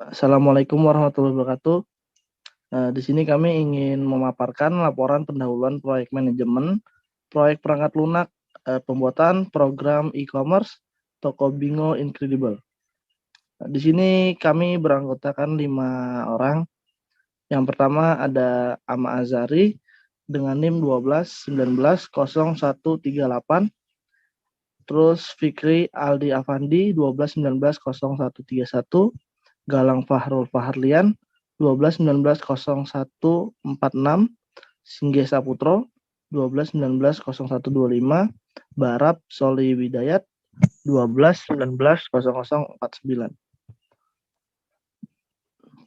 Assalamualaikum warahmatullahi wabarakatuh. Di sini kami ingin memaparkan laporan pendahuluan proyek manajemen, proyek perangkat lunak, pembuatan program e-commerce, toko bingo Incredible. Di sini kami beranggotakan 5 orang. Yang pertama ada Ama Azari dengan NIM 12190138. Terus Fikri Aldi Afandi 12190131. Galang Fahrul Faharlian 12190146, Singgih Saputro 12190125, Barap Soli Widayat 12190049.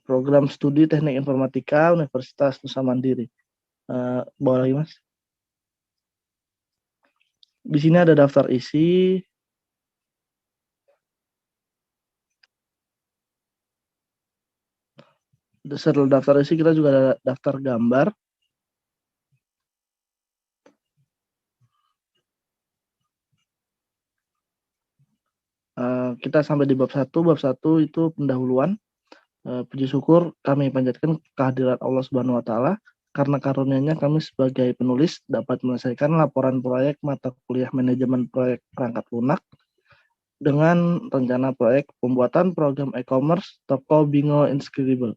Program Studi Teknik Informatika Universitas Nusa Mandiri. Bawa lagi, Mas. Di sini ada daftar isi. Setelah daftar isi kita juga ada daftar gambar. Kita sampai di bab 1. Bab 1 itu pendahuluan. Puji syukur kami panjatkan kehadirat Allah Subhanahu wa taala karena karunia-Nya kami sebagai penulis dapat menyelesaikan laporan proyek mata kuliah manajemen proyek perangkat lunak dengan rencana proyek pembuatan program e-commerce toko bingo Incredible.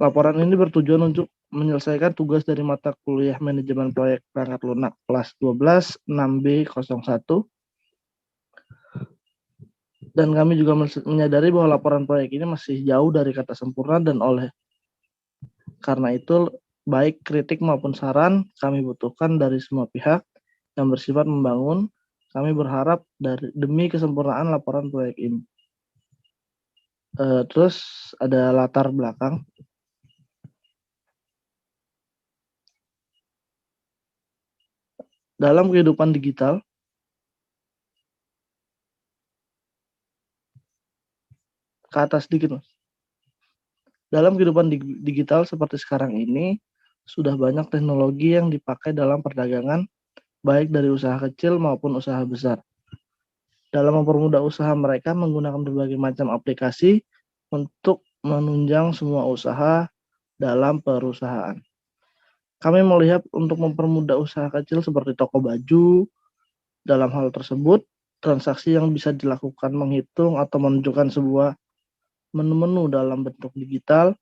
Laporan ini bertujuan untuk menyelesaikan tugas dari mata kuliah manajemen proyek perangkat lunak kelas 12 6B01. Dan kami juga menyadari bahwa laporan proyek ini masih jauh dari kata sempurna dan oleh karena itu baik kritik maupun saran kami butuhkan dari semua pihak yang bersifat membangun. Kami berharap demi kesempurnaan laporan proyek ini. Terus ada latar belakang. Dalam kehidupan digital, ke atas sedikit, Mas. Dalam kehidupan digital seperti sekarang ini, sudah banyak teknologi yang dipakai dalam perdagangan, baik dari usaha kecil maupun usaha besar. Dalam mempermudah usaha mereka menggunakan berbagai macam aplikasi untuk menunjang semua usaha dalam perusahaan. Kami melihat untuk mempermudah usaha kecil seperti toko baju. Dalam hal tersebut, transaksi yang bisa dilakukan menghitung atau menunjukkan sebuah menu-menu dalam bentuk digital.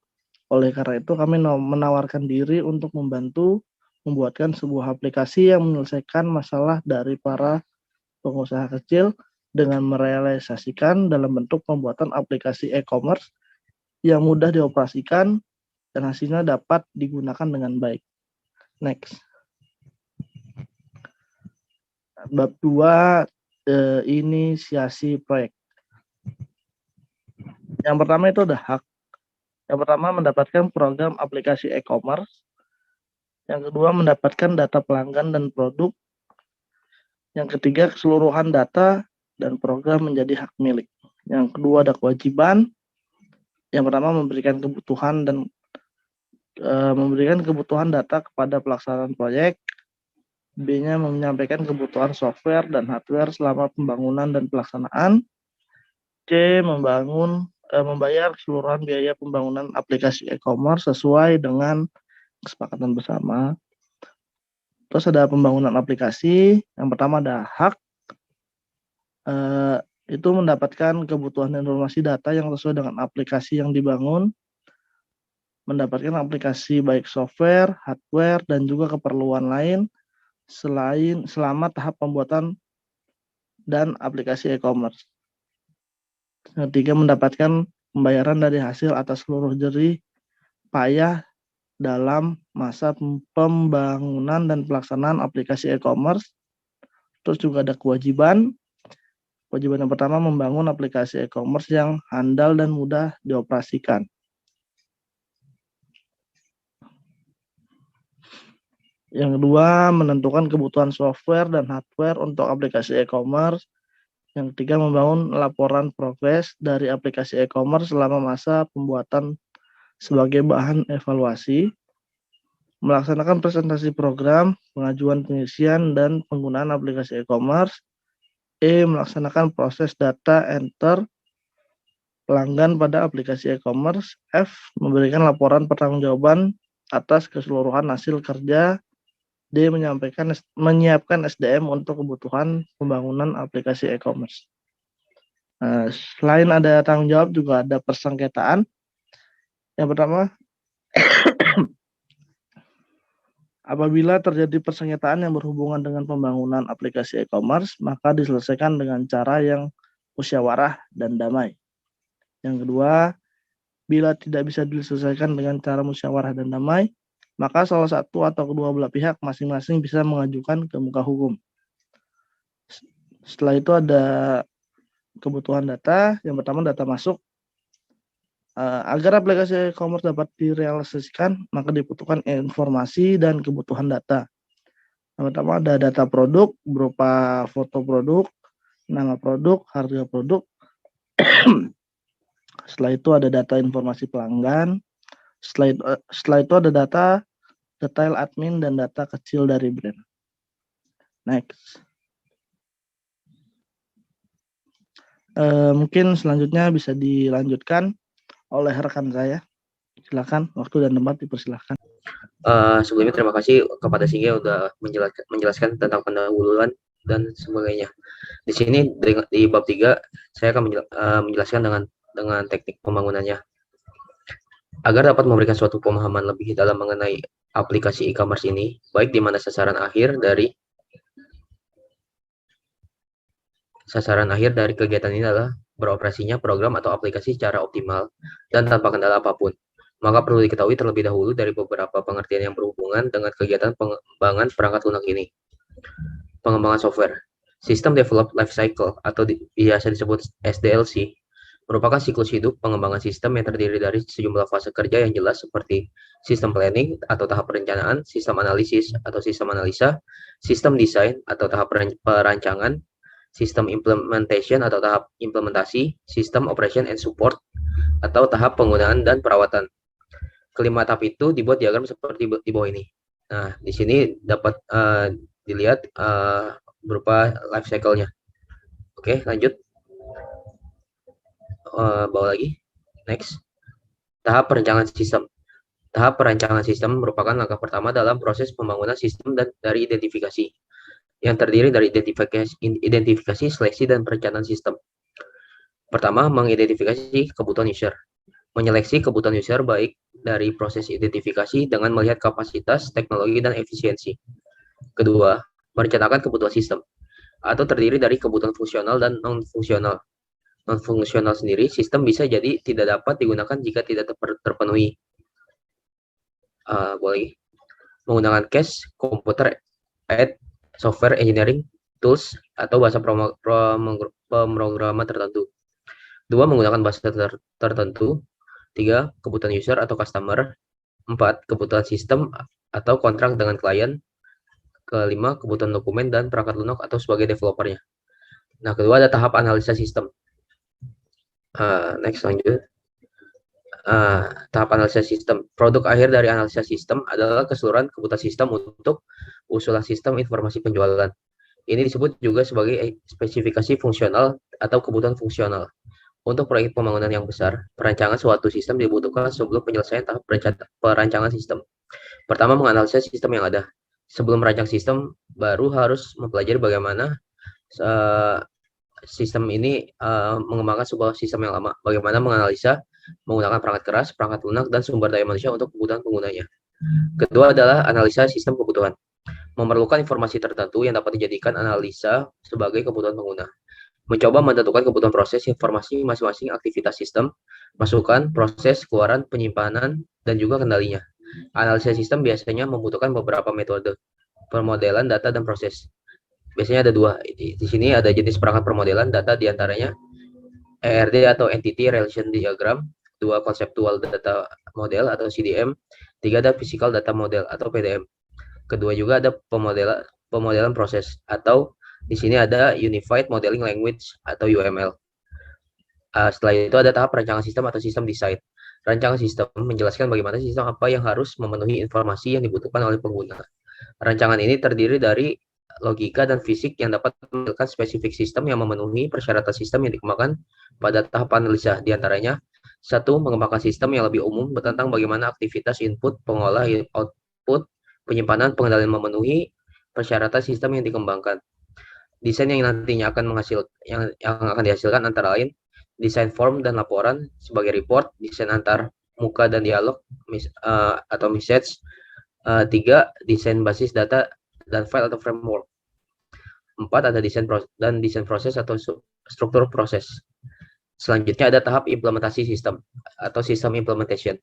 Oleh karena itu, kami menawarkan diri untuk membantu membuatkan sebuah aplikasi yang menyelesaikan masalah dari para pengusaha kecil dengan merealisasikan dalam bentuk pembuatan aplikasi e-commerce yang mudah dioperasikan dan hasilnya dapat digunakan dengan baik. Next. Bab 2, inisiasi proyek. Yang pertama itu ada hak. Yang pertama mendapatkan program aplikasi e-commerce. Yang kedua mendapatkan data pelanggan dan produk. Yang ketiga keseluruhan data dan program menjadi hak milik. Yang kedua ada kewajiban. Yang pertama memberikan kebutuhan data kepada pelaksanaan proyek. B-nya menyampaikan kebutuhan software dan hardware selama pembangunan dan pelaksanaan. C. Membayar keseluruhan biaya pembangunan aplikasi e-commerce sesuai dengan kesepakatan bersama. Terus ada pembangunan aplikasi. Yang pertama ada hak. Itu mendapatkan kebutuhan informasi data yang sesuai dengan aplikasi yang dibangun. Mendapatkan aplikasi baik software, hardware, dan juga keperluan lain selama tahap pembuatan dan aplikasi e-commerce. Yang ketiga mendapatkan pembayaran dari hasil atas seluruh jerih payah dalam masa pembangunan dan pelaksanaan aplikasi e-commerce. Terus juga ada kewajiban. Kewajiban yang pertama membangun aplikasi e-commerce yang handal dan mudah dioperasikan. Yang kedua, menentukan kebutuhan software dan hardware untuk aplikasi e-commerce. Yang ketiga, membangun laporan progres dari aplikasi e-commerce selama masa pembuatan sebagai bahan evaluasi. Melaksanakan presentasi program, pengajuan pengisian, dan penggunaan aplikasi e-commerce. Melaksanakan proses data enter, pelanggan pada aplikasi e-commerce. F. Memberikan laporan pertanggungjawaban atas keseluruhan hasil kerja. D. Menyiapkan SDM untuk kebutuhan pembangunan aplikasi e-commerce. Selain ada tanggung jawab, juga ada persengketaan. Yang pertama, apabila terjadi persengketaan yang berhubungan dengan pembangunan aplikasi e-commerce, maka diselesaikan dengan cara yang musyawarah dan damai. Yang kedua, bila tidak bisa diselesaikan dengan cara musyawarah dan damai, maka salah satu atau kedua belah pihak masing-masing bisa mengajukan ke muka hukum. Setelah itu ada kebutuhan data. Yang pertama, data masuk. Agar aplikasi e-commerce dapat direalisasikan, maka dibutuhkan informasi dan kebutuhan data. Yang pertama, ada data produk berupa foto produk, nama produk, harga produk. Setelah itu ada data informasi pelanggan. Setelah itu ada data detail admin dan data kecil dari brand. Next. Mungkin selanjutnya bisa dilanjutkan oleh rekan saya. Silakan, waktu dan tempat dipersilahkan. Sebelumnya terima kasih kepada Singa sudah menjelaskan tentang pendahuluan dan sebagainya. Di sini di bab 3 saya akan menjelaskan dengan teknik pembangunannya. Agar dapat memberikan suatu pemahaman lebih dalam mengenai aplikasi e-commerce ini, baik di mana sasaran akhir dari kegiatan ini adalah beroperasinya program atau aplikasi secara optimal dan tanpa kendala apapun. Maka perlu diketahui terlebih dahulu dari beberapa pengertian yang berhubungan dengan kegiatan pengembangan perangkat lunak ini. Pengembangan software. System Development Life Cycle atau biasa disebut SDLC merupakan siklus hidup pengembangan sistem yang terdiri dari sejumlah fase kerja yang jelas seperti sistem planning atau tahap perencanaan, sistem analisis atau sistem analisa, sistem desain atau tahap perancangan, sistem implementation atau tahap implementasi, sistem operation and support atau tahap penggunaan dan perawatan. Kelima tahap itu dibuat diagram seperti di bawah ini. Nah, di sini dapat dilihat berupa life cycle-nya. Oke, lanjut. Bawa lagi. Next. Tahap perencanaan sistem. Tahap perancangan sistem merupakan langkah pertama dalam proses pembangunan sistem dan dari identifikasi, yang terdiri dari identifikasi, seleksi, dan perencanaan sistem. Pertama, mengidentifikasi kebutuhan user. Menyeleksi kebutuhan user baik dari proses identifikasi dengan melihat kapasitas, teknologi, dan efisiensi. Kedua, merencanakan kebutuhan sistem, atau terdiri dari kebutuhan fungsional dan non-fungsional. Non-fungsional sendiri, sistem bisa jadi tidak dapat digunakan jika tidak terpenuhi. Boleh menggunakan cache, komputer, aid, software engineering tools, atau bahasa pemrograman tertentu. Dua, menggunakan bahasa tertentu. Tiga, kebutuhan user atau customer. Empat, kebutuhan sistem atau kontrak dengan klien. Kelima, kebutuhan dokumen dan perangkat lunak atau sebagai developernya. Nah, kedua ada tahap analisa sistem. Next, lanjut. Tahap analisa sistem. Produk akhir dari analisa sistem adalah keseluruhan kebutuhan sistem untuk usulan sistem informasi penjualan. Ini disebut juga sebagai spesifikasi fungsional atau kebutuhan fungsional. Untuk proyek pembangunan yang besar, perancangan suatu sistem dibutuhkan sebelum penyelesaian tahap perancangan sistem. Pertama, menganalisa sistem yang ada. Sebelum merancang sistem, baru harus mempelajari bagaimana sistem ini mengembangkan sebuah sistem yang lama. Bagaimana menganalisa menggunakan perangkat keras, perangkat lunak, dan sumber daya manusia untuk kebutuhan penggunanya. Kedua adalah analisa sistem kebutuhan. Memerlukan informasi tertentu yang dapat dijadikan analisa sebagai kebutuhan pengguna. Mencoba menentukan kebutuhan proses informasi masing-masing aktivitas sistem, masukan, proses, keluaran, penyimpanan, dan juga kendalinya. Analisa sistem biasanya membutuhkan beberapa metode, permodelan data dan proses. Biasanya ada dua. Di sini ada jenis perangkat permodelan data, diantaranya ERD atau Entity Relation Diagram, dua Conceptual Data Model atau CDM, tiga ada Physical Data Model atau PDM. Kedua juga ada pemodelan proses, atau di sini ada Unified Modeling Language atau UML. Setelah itu ada tahap rancangan sistem atau sistem design. Rancangan sistem menjelaskan bagaimana sistem apa yang harus memenuhi informasi yang dibutuhkan oleh pengguna. Rancangan ini terdiri dari logika, dan fisik yang dapat menghasilkan spesifik sistem yang memenuhi persyaratan sistem yang dikembangkan pada tahap analisa. Di antaranya, satu, mengembangkan sistem yang lebih umum tentang bagaimana aktivitas input, pengolah, output, penyimpanan, pengendalian memenuhi persyaratan sistem yang dikembangkan. Desain yang nantinya akan yang akan dihasilkan antara lain desain form dan laporan sebagai report, desain antar muka dan dialog atau message. Tiga, desain basis data dan file atau framework. Empat, ada desain proses atau struktur proses. Selanjutnya ada tahap implementasi sistem atau sistem implementation.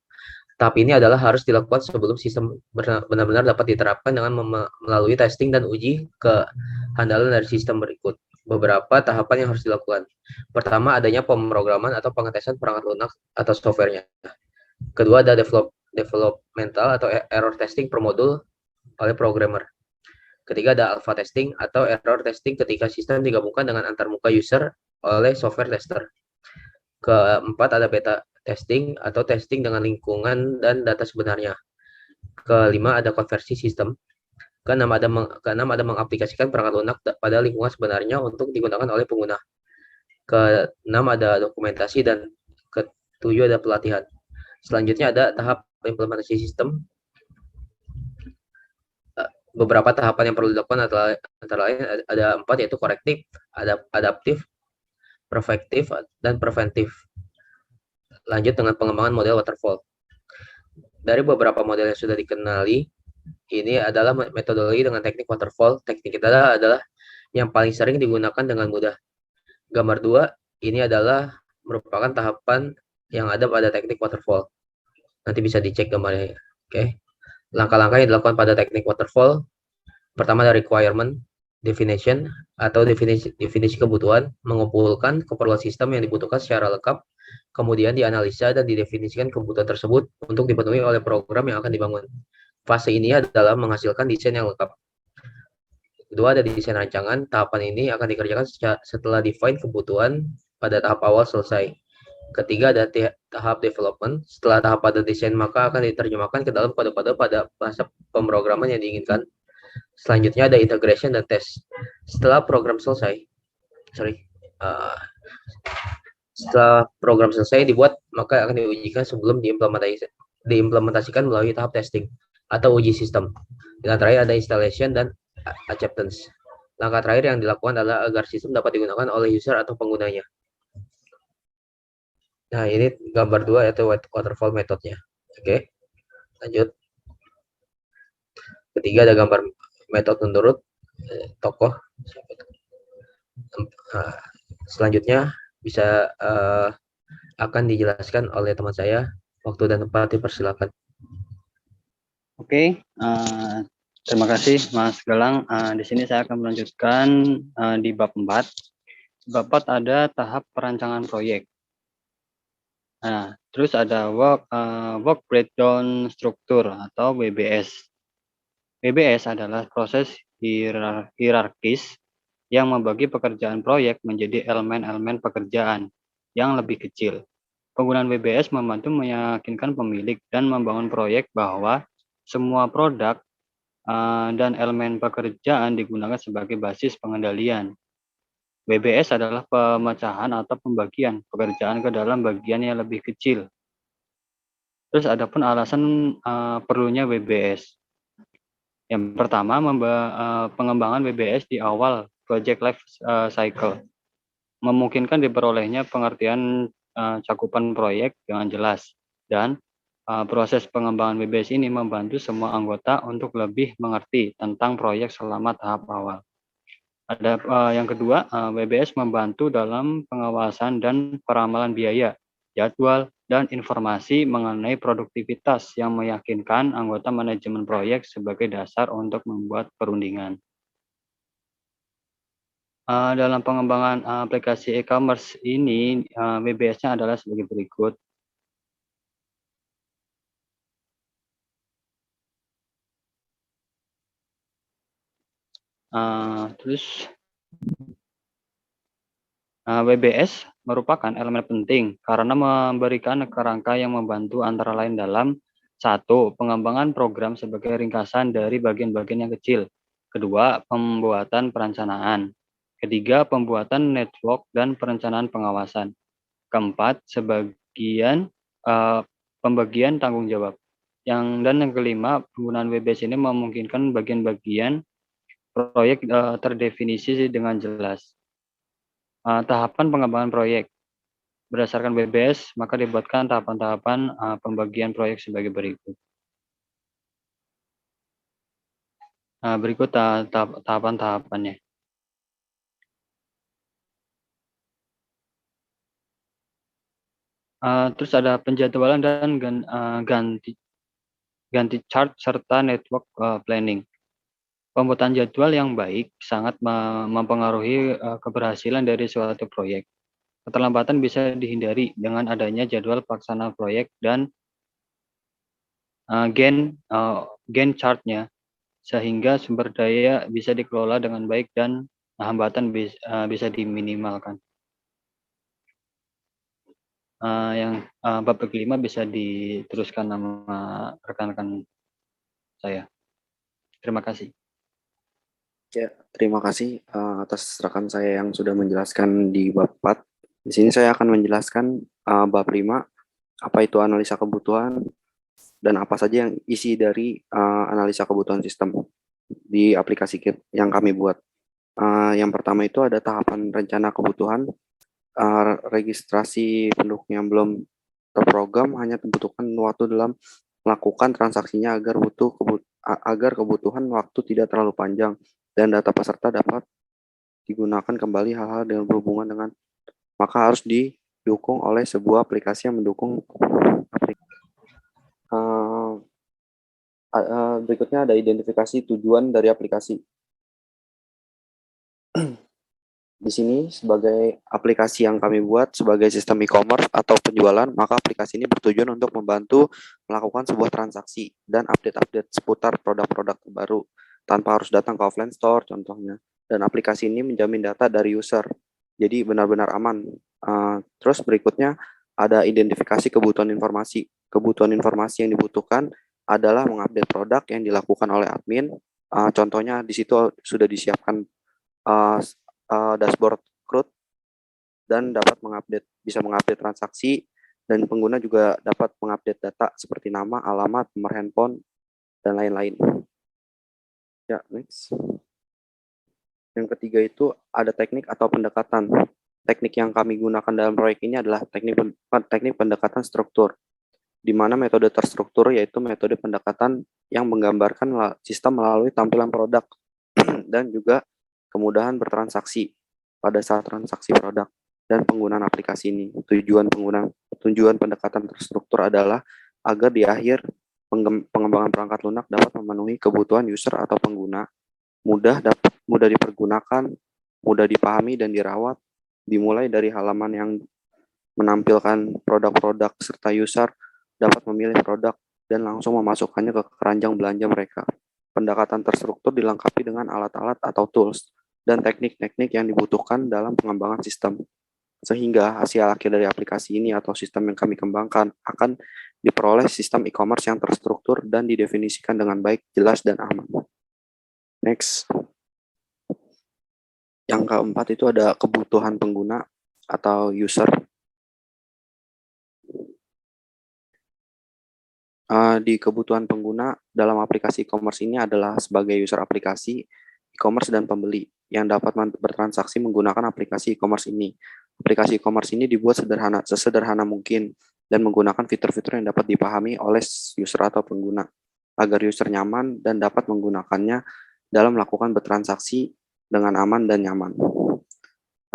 Tahap ini adalah harus dilakukan sebelum sistem benar-benar dapat diterapkan dengan melalui testing dan uji kehandalan dari sistem berikut. Beberapa tahapan yang harus dilakukan. Pertama, adanya pemrograman atau pengetesan perangkat lunak atau softwarenya. Kedua, ada developmental atau error testing per modul oleh programmer. Ketiga, ada alpha testing atau error testing ketika sistem digabungkan dengan antarmuka user oleh software tester. Keempat, ada beta testing atau testing dengan lingkungan dan data sebenarnya. Kelima, ada konversi sistem. Keenam, ada mengaplikasikan perangkat lunak pada lingkungan sebenarnya untuk digunakan oleh pengguna. Keenam, ada dokumentasi, dan ketujuh, ada pelatihan. Selanjutnya ada tahap implementasi sistem. Beberapa tahapan yang perlu dilakukan antara lain ada 4, yaitu korektif, adaptif, proaktif, dan preventif. Lanjut dengan pengembangan model waterfall. Dari beberapa model yang sudah dikenali, ini adalah metodologi dengan teknik waterfall. Teknik kita adalah yang paling sering digunakan dengan mudah. Gambar 2, ini adalah merupakan tahapan yang ada pada teknik waterfall. Nanti bisa dicek gambarnya. Oke. Langkah-langkah yang dilakukan pada teknik waterfall. Pertama, ada requirement definition atau definisi kebutuhan, mengumpulkan keperluan sistem yang dibutuhkan secara lengkap, kemudian dianalisa dan didefinisikan kebutuhan tersebut untuk dipenuhi oleh program yang akan dibangun. Fase ini adalah menghasilkan desain yang lengkap. Kedua, ada desain rancangan. Tahapan ini akan dikerjakan setelah define kebutuhan pada tahap awal selesai. Ketiga, ada tahap development. Setelah tahap pada desain, maka akan diterjemahkan ke dalam kode-kode pada bahasa pemrograman yang diinginkan. Selanjutnya ada integration dan test. Setelah program selesai, setelah program selesai dibuat, maka akan diujikan sebelum diimplementasikan melalui tahap testing atau uji sistem. Dan terakhir ada installation dan acceptance. Langkah terakhir yang dilakukan adalah agar sistem dapat digunakan oleh user atau penggunanya. Nah, ini gambar 2 yaitu waterfall metodenya. Oke, lanjut. Ketiga, ada gambar metode menurut tokoh. Selanjutnya bisa akan dijelaskan oleh teman saya. Waktu dan tempat dipersilakan. Oke, terima kasih Mas Galang. Di sini saya akan melanjutkan di bab 4. Bab 4 ada tahap perancangan proyek. Nah, terus ada work breakdown struktur atau WBS. WBS adalah proses hierarkis yang membagi pekerjaan proyek menjadi elemen-elemen pekerjaan yang lebih kecil. Penggunaan WBS membantu meyakinkan pemilik dan membangun proyek bahwa semua produk dan elemen pekerjaan digunakan sebagai basis pengendalian. WBS adalah pemecahan atau pembagian pekerjaan ke dalam bagian yang lebih kecil. Terus ada pun alasan perlunya WBS. Yang pertama, pengembangan WBS di awal project life cycle memungkinkan diperolehnya pengertian cakupan proyek dengan jelas, dan proses pengembangan WBS ini membantu semua anggota untuk lebih mengerti tentang proyek selama tahap awal. Ada yang kedua, WBS membantu dalam pengawasan dan peramalan biaya, jadwal, dan informasi mengenai produktivitas yang meyakinkan anggota manajemen proyek sebagai dasar untuk membuat perundingan. Dalam pengembangan aplikasi e-commerce ini, WBS-nya adalah sebagai berikut. Terus WBS merupakan elemen penting karena memberikan kerangka yang membantu antara lain dalam 1. Pengembangan program sebagai ringkasan dari bagian-bagian yang kecil. Kedua, pembuatan perencanaan. Ketiga, pembuatan network dan perencanaan pengawasan. Keempat, pembagian tanggung jawab. Dan yang kelima, penggunaan WBS ini memungkinkan bagian-bagian proyek terdefinisi dengan jelas. Tahapan pengembangan proyek. Berdasarkan WBS, maka dibuatkan tahapan-tahapan pembagian proyek sebagai berikut. Berikut tahapan-tahapannya. Terus ada penjadwalan dan ganti chart serta network planning. Pembuatan jadwal yang baik sangat mempengaruhi keberhasilan dari suatu proyek. Keterlambatan bisa dihindari dengan adanya jadwal pelaksana proyek dan Gantt chart-nya, sehingga sumber daya bisa dikelola dengan baik dan hambatan bisa diminimalkan. Yang bab kelima bisa diteruskan nama rekan-rekan saya. Terima kasih. Ya, terima kasih atas rekan saya yang sudah menjelaskan di bab 4. Di sini saya akan menjelaskan bab 5, apa itu analisa kebutuhan dan apa saja yang isi dari analisa kebutuhan sistem di aplikasi kit yang kami buat. Yang pertama itu ada tahapan rencana kebutuhan, registrasi penduduk yang belum terprogram hanya membutuhkan waktu dalam melakukan transaksinya agar kebutuhan waktu tidak terlalu panjang dan data peserta dapat digunakan kembali hal-hal yang berhubungan dengan, maka harus didukung oleh sebuah aplikasi yang mendukung berikutnya ada identifikasi tujuan dari aplikasi. Di sini sebagai aplikasi yang kami buat sebagai sistem e-commerce atau penjualan, maka aplikasi ini bertujuan untuk membantu melakukan sebuah transaksi dan update-update seputar produk-produk terbaru tanpa harus datang ke offline store contohnya. Dan aplikasi ini menjamin data dari user, jadi benar-benar aman. Terus berikutnya ada identifikasi kebutuhan informasi. Kebutuhan informasi yang dibutuhkan adalah mengupdate produk yang dilakukan oleh admin. Contohnya di situ sudah disiapkan dashboard CRUD dan dapat bisa mengupdate transaksi, dan pengguna juga dapat mengupdate data seperti nama, alamat, nomor handphone, dan lain-lain. Ya, next. Yang ketiga itu ada teknik atau pendekatan. Teknik yang kami gunakan dalam proyek ini adalah teknik pendekatan struktur, di mana metode terstruktur yaitu metode pendekatan yang menggambarkan sistem melalui tampilan produk dan juga kemudahan bertransaksi pada saat transaksi produk dan penggunaan aplikasi ini. Tujuan pendekatan terstruktur adalah agar di akhir pengembangan perangkat lunak dapat memenuhi kebutuhan user atau pengguna, mudah dipergunakan, mudah dipahami dan dirawat, dimulai dari halaman yang menampilkan produk-produk serta user dapat memilih produk dan langsung memasukkannya ke keranjang belanja mereka. Pendekatan terstruktur dilengkapi dengan alat-alat atau tools dan teknik-teknik yang dibutuhkan dalam pengembangan sistem. Sehingga hasil akhir dari aplikasi ini atau sistem yang kami kembangkan akan diperoleh sistem e-commerce yang terstruktur dan didefinisikan dengan baik, jelas, dan aman. Next. Yang keempat itu ada kebutuhan pengguna atau user. Di kebutuhan pengguna dalam aplikasi e-commerce ini adalah sebagai user aplikasi e-commerce dan pembeli yang dapat bertransaksi menggunakan aplikasi e-commerce ini. Aplikasi e-commerce ini dibuat sesederhana mungkin dan menggunakan fitur-fitur yang dapat dipahami oleh user atau pengguna agar user nyaman dan dapat menggunakannya dalam melakukan bertransaksi dengan aman dan nyaman.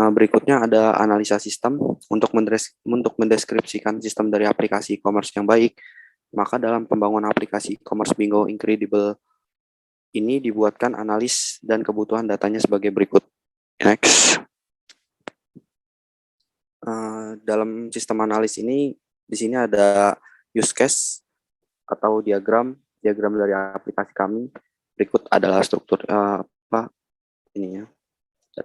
Berikutnya ada analisa sistem untuk mendeskripsikan sistem dari aplikasi e-commerce yang baik. Maka dalam pembangunan aplikasi e-commerce Bingo Incredible ini dibuatkan analis dan kebutuhan datanya sebagai berikut. Next. Dalam sistem analis ini, di sini ada use case atau diagram dari aplikasi kami. Berikut adalah struktur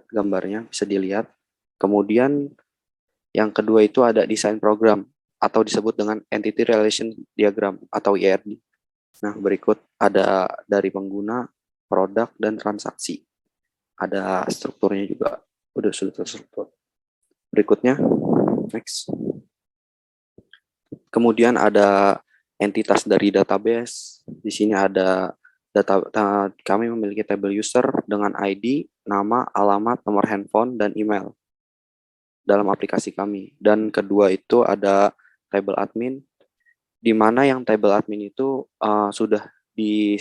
gambarnya bisa dilihat. Kemudian yang kedua itu ada desain program atau disebut dengan Entity Relation Diagram atau ERD. Nah, berikut ada dari pengguna, produk, dan transaksi. Ada strukturnya juga, sudah terstruktur. Berikutnya, next. Kemudian ada entitas dari database. Di sini ada kami memiliki tabel user dengan ID, nama, alamat, nomor handphone, dan email dalam aplikasi kami. Dan kedua itu ada tabel admin, di mana yang tabel admin itu sudah di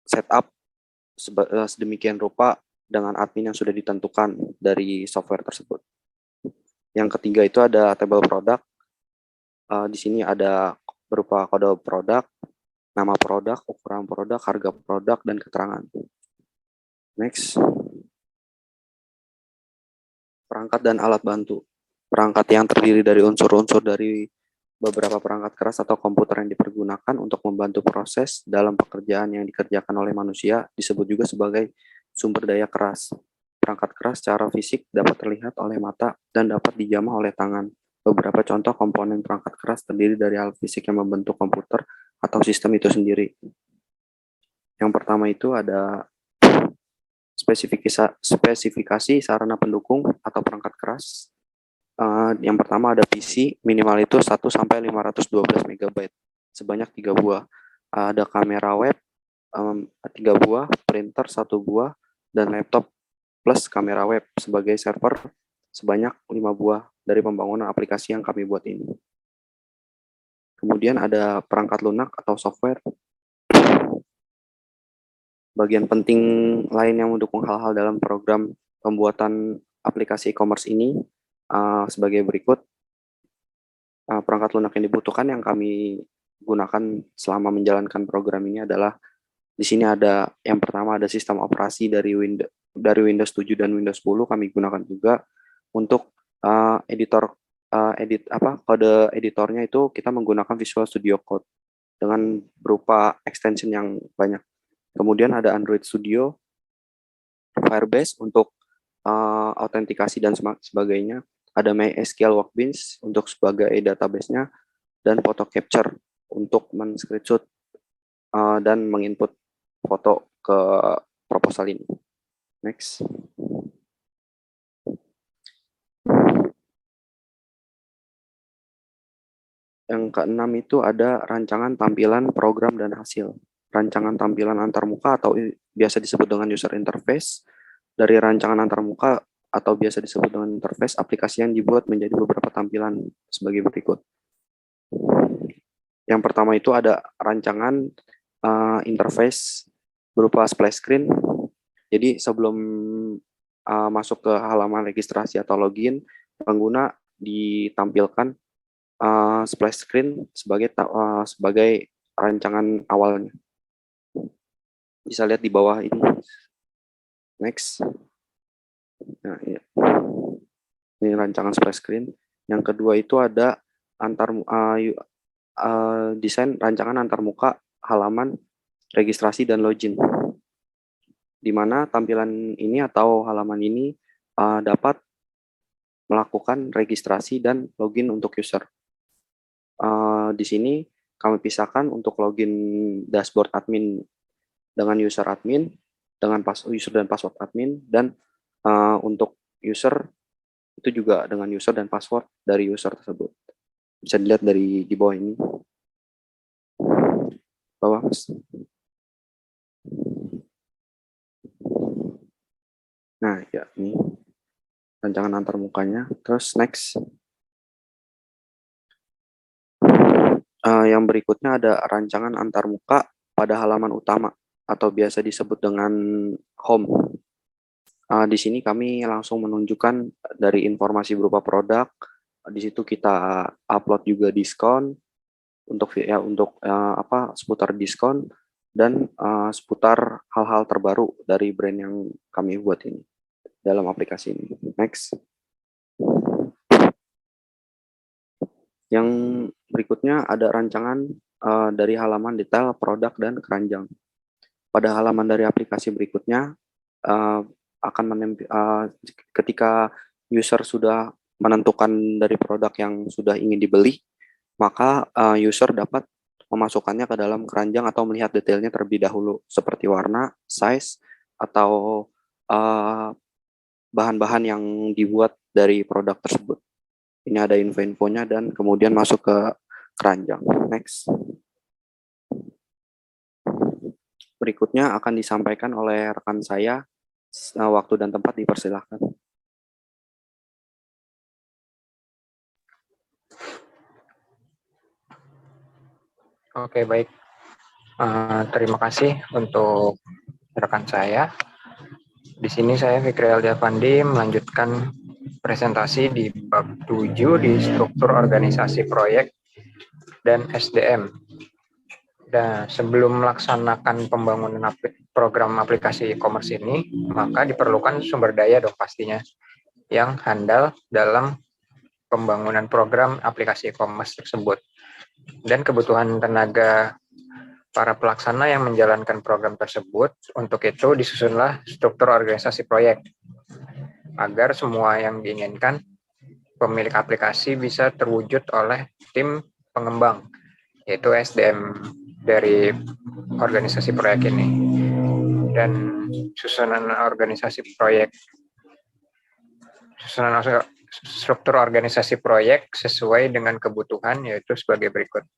setup sedemikian rupa dengan admin yang sudah ditentukan dari software tersebut. Yang ketiga itu ada tabel produk. Di sini ada berupa kode produk, nama produk, ukuran produk, harga produk, dan keterangan. Next. Perangkat dan alat bantu. Perangkat yang terdiri dari unsur-unsur dari beberapa perangkat keras atau komputer yang dipergunakan untuk membantu proses dalam pekerjaan yang dikerjakan oleh manusia disebut juga sebagai sumber daya keras. Perangkat keras secara fisik dapat terlihat oleh mata dan dapat dijamah oleh tangan. Beberapa contoh komponen perangkat keras terdiri dari alat fisik yang membentuk komputer atau sistem itu sendiri. Yang pertama itu ada spesifikasi sarana pendukung atau perangkat keras. Yang pertama ada PC, minimal itu 1 sampai 512 MB, sebanyak 3 buah. Ada kamera web 3 buah, printer 1 buah, dan laptop plus kamera web sebagai server sebanyak 5 buah dari pembangunan aplikasi yang kami buat ini. Kemudian ada perangkat lunak atau software. Bagian penting lain yang mendukung hal-hal dalam program pembuatan aplikasi e-commerce ini sebagai berikut. Perangkat lunak yang dibutuhkan yang kami gunakan selama menjalankan program ini adalah di sini ada yang pertama ada sistem operasi dari Windows 7 dan Windows 10 kami gunakan juga. Untuk kode editornya itu kita menggunakan Visual Studio Code dengan berupa extension yang banyak. Kemudian ada Android Studio, Firebase untuk autentikasi dan sebagainya. Ada MySQL Workbench untuk sebagai database-nya, dan Photo Capture untuk men-screenshot dan menginput foto ke proposal ini. Next. Yang keenam itu ada rancangan tampilan program dan hasil. Rancangan tampilan antarmuka atau biasa disebut dengan user interface. Dari rancangan antarmuka atau biasa disebut dengan interface, aplikasi yang dibuat menjadi beberapa tampilan sebagai berikut. Yang pertama itu ada rancangan interface berupa splash screen. Jadi sebelum masuk ke halaman registrasi atau login, pengguna ditampilkan splash screen sebagai rancangan awalnya. Bisa lihat di bawah ini. Next. Nah, ya. Ini rancangan splash screen. Yang kedua itu ada desain rancangan antarmuka halaman registrasi dan login, di mana tampilan ini atau halaman ini dapat melakukan registrasi dan login untuk user. Di sini kami pisahkan untuk login dashboard admin dengan user admin, dengan user dan password admin, dan untuk user itu juga dengan user dan password dari user tersebut. Bisa dilihat dari di bawah ini. Bawah, Mas. Nah, ya ini rancangan antarmukanya. Terus next. Yang berikutnya ada rancangan antarmuka pada halaman utama atau biasa disebut dengan home. Di sini kami langsung menunjukkan dari informasi berupa produk. Di situ kita upload juga diskon untuk seputar diskon dan seputar hal-hal terbaru dari brand yang kami buat ini dalam aplikasi ini. Next. Yang berikutnya ada rancangan dari halaman detail produk dan keranjang. Pada halaman dari aplikasi berikutnya ketika user sudah menentukan dari produk yang sudah ingin dibeli, maka user dapat memasukkannya ke dalam keranjang atau melihat detailnya terlebih dahulu, seperti warna, size, atau bahan-bahan yang dibuat dari produk tersebut. Ini ada info-infonya dan kemudian masuk ke keranjang. Next. Berikutnya akan disampaikan oleh rekan saya. Waktu dan tempat dipersilahkan. Oke, baik. Terima kasih untuk rekan saya. Di sini saya Fikri Aldiapandi melanjutkan presentasi di bab 7 di struktur organisasi proyek dan SDM. Dan sebelum melaksanakan pembangunan program aplikasi e-commerce ini, maka diperlukan sumber daya dong pastinya yang handal dalam pembangunan program aplikasi e-commerce tersebut. Dan kebutuhan tenaga para pelaksana yang menjalankan program tersebut. Untuk itu disusunlah struktur organisasi proyek agar semua yang diinginkan pemilik aplikasi bisa terwujud oleh tim pengembang, yaitu SDM dari organisasi proyek ini. Dan susunan struktur organisasi proyek sesuai dengan kebutuhan, yaitu sebagai berikut.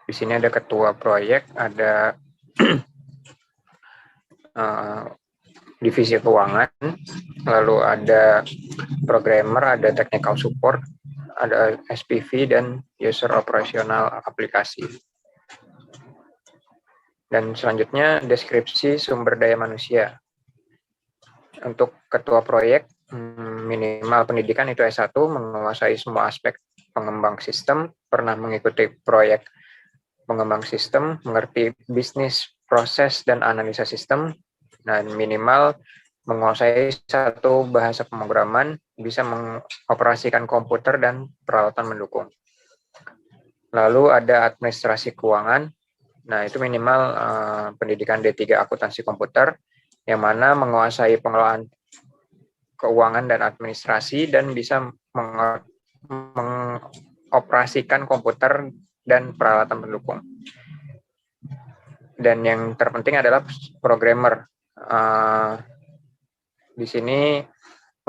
Di sini ada ketua proyek, ada divisi keuangan, lalu ada programmer, ada technical support, ada SPV, dan user operasional aplikasi. Dan selanjutnya deskripsi sumber daya manusia. Untuk ketua proyek, minimal pendidikan itu S1, menguasai semua aspek pengembang sistem, pernah mengikuti proyek pengembang sistem, mengerti bisnis, proses, dan analisa sistem, dan minimal menguasai satu bahasa pemrograman, bisa mengoperasikan komputer dan peralatan mendukung. Lalu ada administrasi keuangan, nah itu minimal pendidikan D3 akuntansi komputer, yang mana menguasai pengelolaan keuangan dan administrasi, dan bisa mengoperasikan komputer dan peralatan pendukung. Dan yang terpenting adalah programmer. Di sini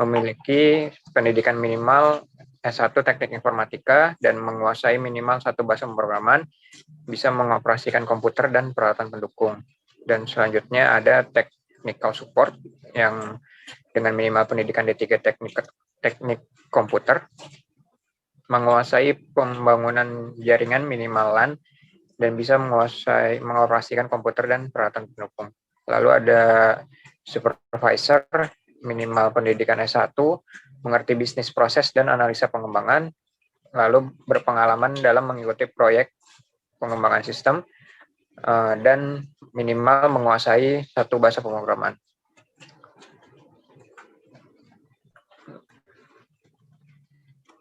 memiliki pendidikan minimal S1 teknik informatika dan menguasai minimal satu bahasa pemrograman, bisa mengoperasikan komputer dan peralatan pendukung. Dan selanjutnya ada technical support yang dengan minimal pendidikan D3 teknik komputer, menguasai pembangunan jaringan minimal LAN, dan bisa mengoperasikan komputer dan peralatan pendukung. Lalu ada supervisor, minimal pendidikan S1, mengerti bisnis proses dan analisa pengembangan, lalu berpengalaman dalam mengikuti proyek pengembangan sistem, dan minimal menguasai satu bahasa pemrograman.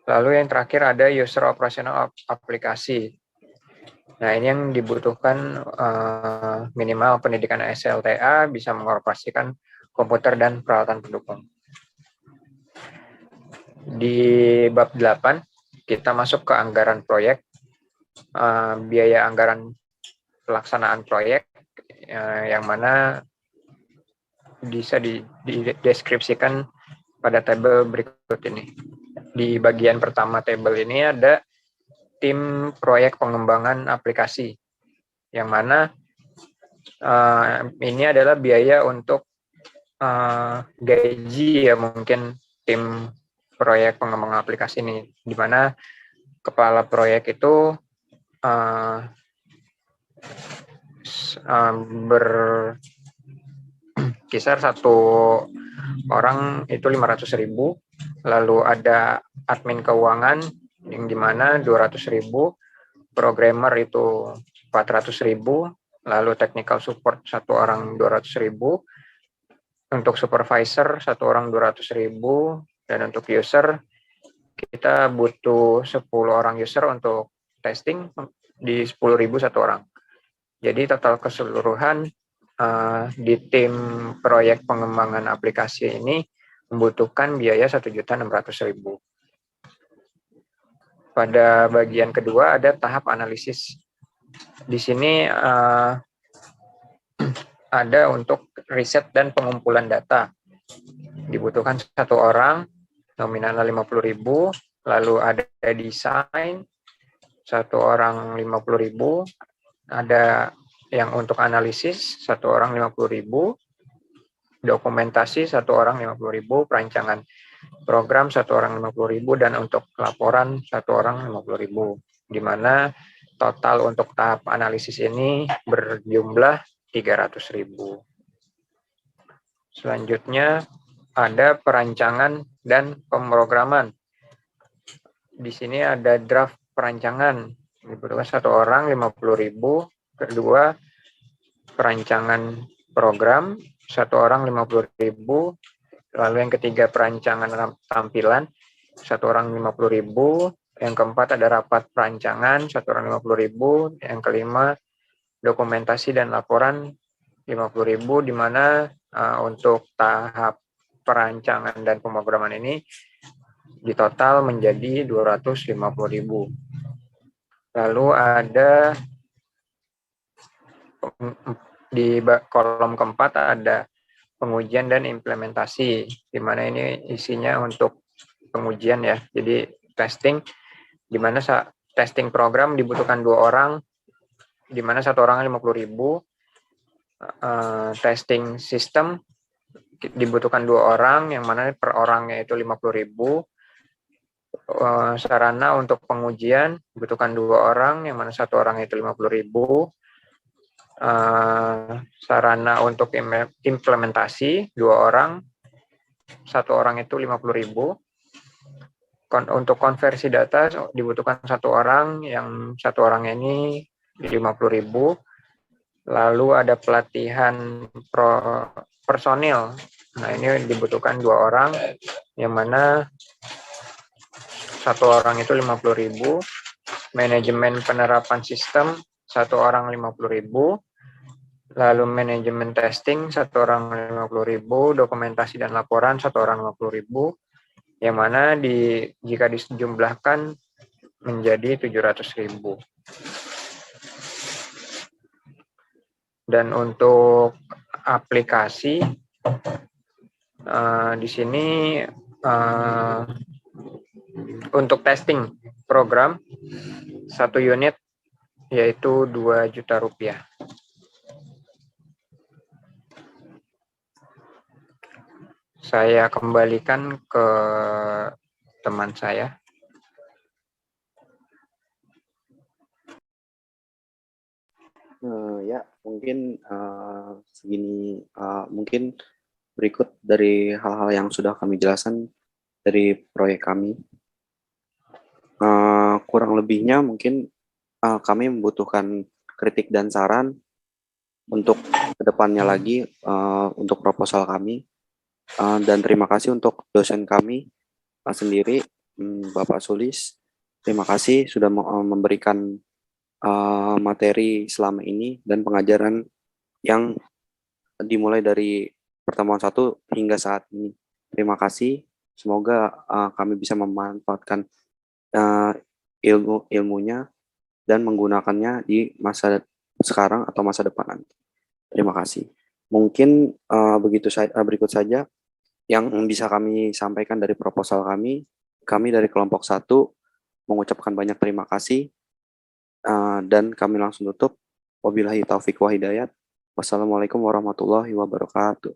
Lalu yang terakhir ada user operasional aplikasi. Nah, ini yang dibutuhkan minimal pendidikan SLTA, bisa mengoperasikan komputer dan peralatan pendukung. Di bab 8, kita masuk ke anggaran proyek, biaya anggaran pelaksanaan proyek, yang mana bisa dideskripsikan pada tabel berikut ini. Di bagian pertama tabel ini ada tim proyek pengembangan aplikasi, yang mana ini adalah biaya untuk gaji ya mungkin tim proyek pengembangan aplikasi ini, di mana kepala proyek itu berkisar satu orang itu 500.000, lalu ada admin keuangan yang dimana 200.000, programmer itu 400.000, lalu technical support satu orang 200.000, untuk supervisor satu orang 200.000, dan untuk user kita butuh 10 orang user untuk testing di 10.000 satu orang. Jadi total keseluruhan di tim proyek pengembangan aplikasi ini membutuhkan biaya 1.600.000. pada bagian kedua ada tahap analisis. Di sini ada untuk riset dan pengumpulan data. Dibutuhkan 1 orang, nominalnya 50.000, lalu ada desain, 1 orang 50.000, ada yang untuk analisis, 1 orang 50.000, dokumentasi 1 orang 50.000, perancangan program 1 orang 50.000, dan untuk laporan 1 orang 50.000, di mana total untuk tahap analisis ini berjumlah 300.000. Selanjutnya ada perancangan dan pemrograman. Di sini ada draft perancangan, dibutuhkan 1 orang 50.000, kedua perancangan program 1 orang 50.000, lalu yang ketiga perancangan tampilan 1 orang 50.000, yang keempat ada rapat perancangan 1 orang 50.000, yang kelima dokumentasi dan laporan 50.000, di mana untuk tahap perancangan dan pemrograman ini di total menjadi 250.000. Lalu ada di kolom keempat ada pengujian dan implementasi, di mana ini isinya untuk pengujian ya. Jadi testing, di mana testing program dibutuhkan 2 orang, di mana 1 orang 50.000. Testing sistem dibutuhkan 2 orang, yang mana per orangnya itu 50.000. Sarana untuk pengujian dibutuhkan 2 orang, yang mana 1 orang itu 50.000. Sarana untuk implementasi 2 orang, 1 orang itu 50.000. Untuk konversi data dibutuhkan 1 orang, yang 1 orang ini 50.000. Lalu ada pelatihan personil. Nah, ini dibutuhkan 2 orang, yang mana 1 orang itu 50.000. Manajemen penerapan sistem 1 orang 50.000. Lalu manajemen testing 1 orang 50.000. Dokumentasi dan laporan 1 orang 50.000. Yang mana jika dijumlahkan menjadi 700.000. Dan untuk aplikasi di sini untuk testing program 1 unit yaitu Rp2 juta. Saya kembalikan ke teman saya. Ya, mungkin segini, mungkin berikut dari hal-hal yang sudah kami jelaskan dari proyek kami. Kurang lebihnya mungkin kami membutuhkan kritik dan saran untuk kedepannya lagi untuk proposal kami. Dan terima kasih untuk dosen kami sendiri, Bapak Sulis. Terima kasih sudah memberikan materi selama ini dan pengajaran yang dimulai dari pertemuan 1 hingga saat ini. Terima kasih. Semoga kami bisa memanfaatkan ilmunya dan menggunakannya di masa sekarang atau masa depan nanti. Terima kasih. Mungkin berikut saja yang bisa kami sampaikan dari proposal kami. Kami dari kelompok 1 mengucapkan banyak terima kasih dan kami langsung tutup. Wabillahi taufiq wa hidayat. Wassalamualaikum warahmatullahi wabarakatuh.